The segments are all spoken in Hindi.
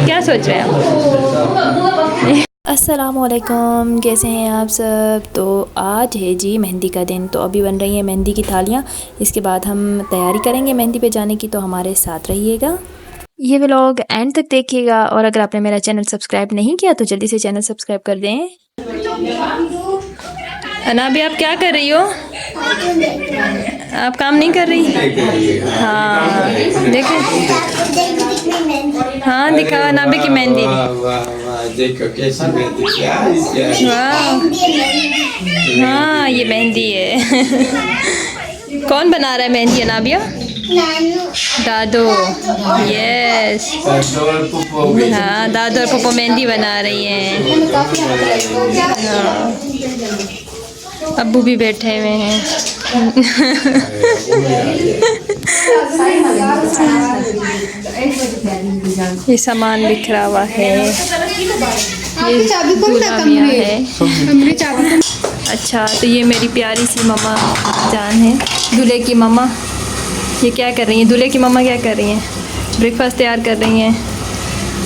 क्या सोच रहे हैं आप? अस्सलामुअलैकुम, कैसे हैं आप सब। तो आज है जी मेहंदी का दिन। तो अभी बन रही हैं मेहंदी की थालियाँ। इसके बाद हम तैयारी करेंगे मेहंदी पे जाने की, तो हमारे साथ रहिएगा। ये व्लॉग एंड तक देखिएगा, और अगर आपने मेरा चैनल सब्सक्राइब नहीं किया तो जल्दी से चैनल सब्सक्राइब कर दें। अनाबी, आप क्या कर रही हो? आप काम नहीं कर रही? हाँ देखें, हाँ दिखा अनाबी की मेहंदी। देखो कैसी मेहंदी, क्या वाह, हाँ ये मेहंदी है। कौन बना रहा है मेहंदी अनाबिया? दादू। यस, हाँ दादू और पप्पू मेहंदी बना रही हैं। हाँ, अब्बू भी बैठे हुए हैं। ये सामान बिखरा हुआ है। ये दूल्हा मियाँ है। अच्छा, तो ये मेरी प्यारी सी मम्मा जान है, दूल्हे की मम्मा। ये क्या कर रही हैं? दूल्हे की मम्मा क्या कर रही हैं? ब्रेकफास्ट तैयार कर रही हैं।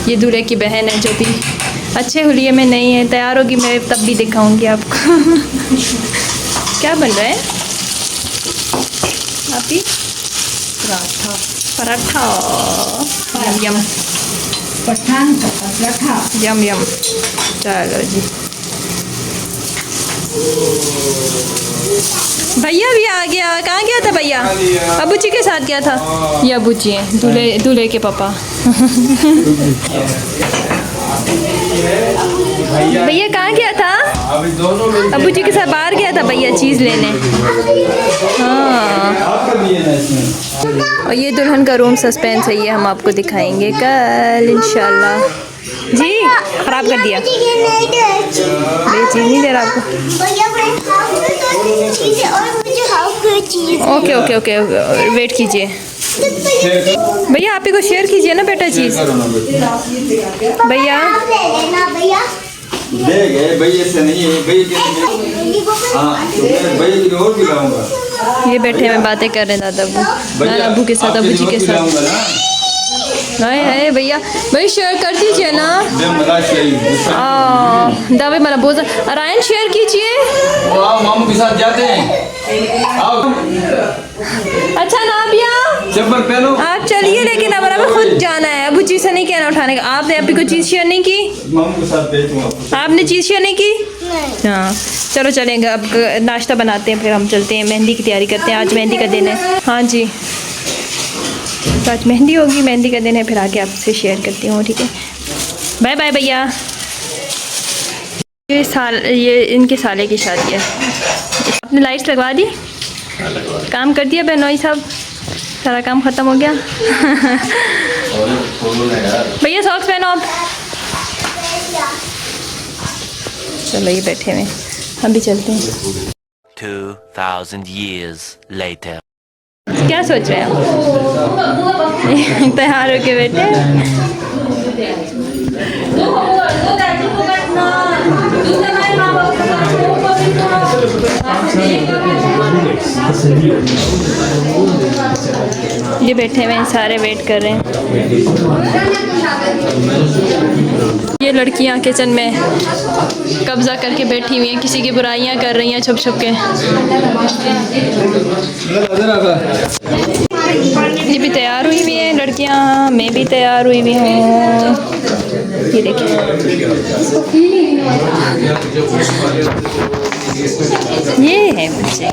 ये दूल्हे की बहन है जो भी अच्छे हुलिये में नहीं है, तैयार होगी मैं तब भी दिखाऊंगी आपको। क्या बन रहा है आप ही? पराठा। पराठा, यम यम। पठान का पराठा, यम यम। चलो जी, भैया भी आ गया। कहाँ गया था भैया? अबू जी के साथ गया था। ये अबू जी हैं, दूल्हे के पापा। भैया कहाँ गया था? अबू जी के साथ बाहर गया था भैया चीज़ लेने। हाँ, और ये दुल्हन का रूम सस्पेंस है, ये हम आपको दिखाएंगे कल इंशाल्लाह। जी ख़राब कर दिया, ये चीज़ नहीं दे रहा आपको। ओके ओके ओके, वेट कीजिए भैया, आप ही को शेयर कीजिए ना बेटा चीज़। भैया ले गए भैया से नहीं है, भैया और भी लाऊंगा। ये बैठे में बातें कर रहे हैं दादा अबू के साथ, अबू जी के साथ। नहीं है भैया, भाई शेयर कर दीजिए ना। दावे मला बोझ रायन शेयर कीजिए। मामू के साथ जाते हैं। अच्छा नाबिया, चप्पल पहनो। आप चलिए, लेकिन अब हमें खुद जाना है। अबू जी से नहीं कहना उठाने का। आपने अभी कोई चीज़ शेयर नहीं की? मामू के साथ भेजूंगा। आपने चीज़ शेयर नहीं की? हाँ चलो चलेंगे, अब नाश्ता बनाते हैं, फिर हम चलते हैं, मेहंदी की तैयारी करते हैं। आज मेहंदी का दिन है। हाँ जी, तो आज मेहंदी होगी, मेहंदी का दिन है, फिर आके आपसे शेयर करती हूँ। ठीक है, बाय बाय भैया। ये इनके साले की शादी है। आपने लाइट्स लगवा दी? काम कर दिया बहनोई साहब, सारा काम ख़त्म हो गया। भैया सॉक्स पहनो आप। चलो ये बैठे हुए, हम भी चलते हैं। 2000 years later. क्या सोच रहे हैं आप? तैयार होके बैठे। ये बैठे हुए हैं, सारे वेट कर रहे हैं। ये लड़कियां किचन में कब्जा करके बैठी हुई हैं, किसी की बुराइयां कर रही हैं छुप छुप के। ये भी तैयार हुई हुई हैं लड़कियां, मैं भी तैयार हुई हुई हूँ। ये देखिए, ये है बच्चे।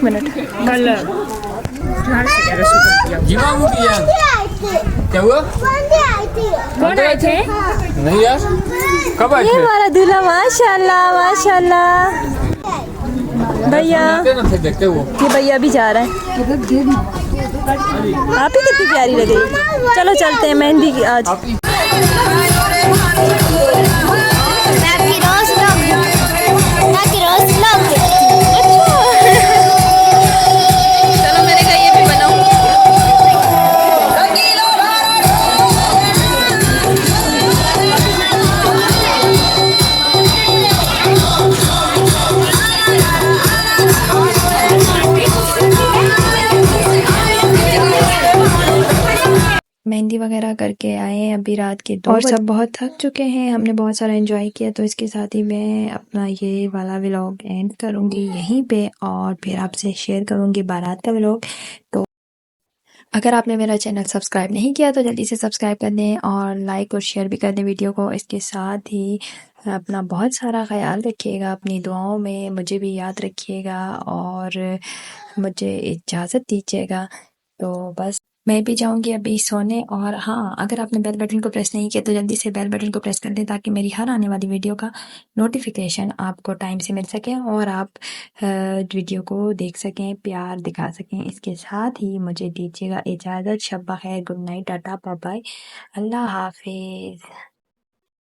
मिनट कल जीवा क्या हुआ? कौन आए थे? नहीं यार, कब आए ये हमारा दूल्हा, माशाल्लाह माशाल्लाह। भैया देखते वो, ये भैया भी जा रहा है। आप ही कितनी प्यारी लग रही। चलो चलते हैं मेहंदी की आज। अच्छा वगैरह करके आए हैं अभी रात के 2 और सब बहुत थक चुके हैं, हमने बहुत सारा एंजॉय किया। तो इसके साथ ही मैं अपना ये वाला व्लॉग एंड करूँगी यहीं पे और फिर आपसे शेयर करूँगी बारात का व्लॉग। तो अगर आपने मेरा चैनल सब्सक्राइब नहीं किया तो जल्दी से सब्सक्राइब कर दें और लाइक और शेयर भी कर दें वीडियो को। इसके साथ ही अपना बहुत सारा ख्याल रखिएगा, अपनी दुआओं में मुझे भी याद रखिएगा और मुझे इजाज़त दीजिएगा। तो बस मैं भी जाऊंगी अभी सोने। और हाँ, अगर आपने बेल बटन को प्रेस नहीं किया तो जल्दी से बेल बटन को प्रेस कर दें ताकि मेरी हर आने वाली वीडियो का नोटिफिकेशन आपको टाइम से मिल सके और आप वीडियो को देख सकें, प्यार दिखा सकें। इसके साथ ही मुझे दीजिएगा इजाज़त। शब बख़ैर, good night, tata, bye bye, अल्लाह हाफिज़।